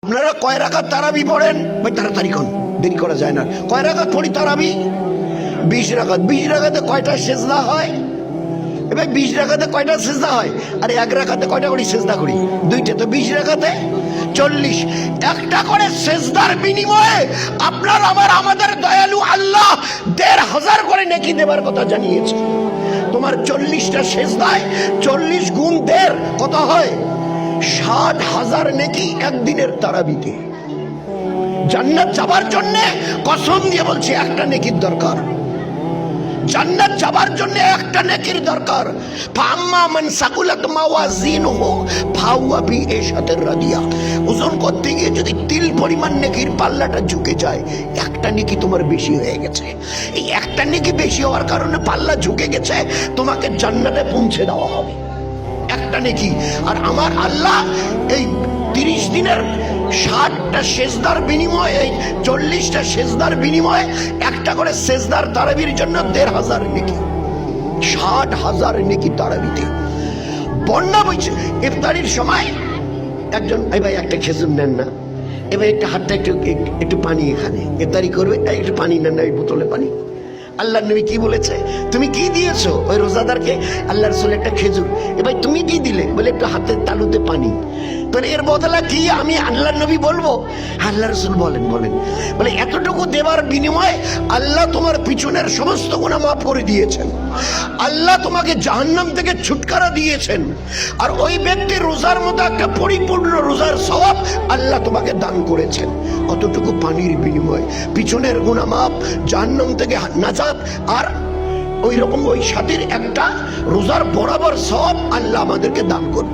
আপনারা কয় রাকাত তারাবি পড়েন ভাই? তাড়াতাড়ি কোন, দেরি করা যায় না। কয় রাকাত পড়ি তারাবি? 20 রাকাত। 20 রাকাতে কয়টা সেজদা হয়? এবার 20 রাকাতে কয়টা সেজদা হয়? আর 1 রাকাতে কয়টা করে সেজদা করি? 2টা। তো 20 রাকাতে 40। একটা করে সেজদার বিনিময়ে আপনার আমাদের দয়ালু আল্লাহ 1500 করে নেকি দেবার কথা জানিয়েছে। তোমার 40টা সেজদায় 40 গুণ 1.5 কত হয়? 60,000 নেকি একদিনের তারাবিতে। জান্নাত যাবার জন্য কসম দিয়ে বলছি একটা নেকির দরকার। জান্নাত যাবার জন্য একটা নেকির দরকার। ফাম্মা মান সাকুলাত মাওয়াজিনুহু ফাহুয়া বি ইশাতির রাদিয়া। ওজন করতে গিয়ে যদি তিল পরিমাণ নেকির পাল্লাটা ঝুঁকে যায়, একটা নেকি তোমার বেশি হয়ে গেছে। এই একটা নেকি বেশি হওয়ার কারণে পাল্লা ঝুঁকে গেছে, তোমাকে জান্নাতে পৌঁছে দেওয়া হবে একটা নেকি। আর আমার আল্লাহ এই 30 দিনের 60টা সেজদার বিনিময়ে, 40টা সেজদার বিনিময়ে একটা করে সেজদার তারাবির জন্য 1500 নেকি। 60,000 নেকি তারাবিতে। বন্যা বইছে ইফতারির সময় একজন, এই ভাই একটা খেজুর নেন না, এবার একটা হাতটা একটু পানি, এখানে ইফতারি করবে, একটু পানি নেন না, এই বোতলে পানি। আল্লাহর নবী কি বলেছে? তুমি কি দিয়েছো ওই রোজাদারকে? আল্লাহ রাসূল একটা খেজুর। এবার তুমি কি দিলে? বলে একটু হাতের তালুতে পানি। তো এর বদলা কি আমি আল্লাহর নবী বলবো? আল্লাহ রাসূল বলেন বলে এতটুকু দেবার বিনিময়ে আল্লাহ তোমার পিছনের সমস্ত গুনাহ মাফ করে দিয়েছেন। আল্লাহ তোমাকে জাহান্নাম থেকে ছুটকারা দিয়েছেন। আর ওই ব্যক্তির রোজার মতো একটা পরিপূর্ণ রোজার সওয়াব আল্লাহ তোমাকে দান করেছেন। অতটুকু পানির বিনিময়ে পিছনের গুনাহ মাফ, জাহান্নাম থেকে নাজাত, আর ওই রকম ওই সাথীর একটা রোজার বরাবর সওয়াব আল্লাহ আমাদেরকে দান করবে।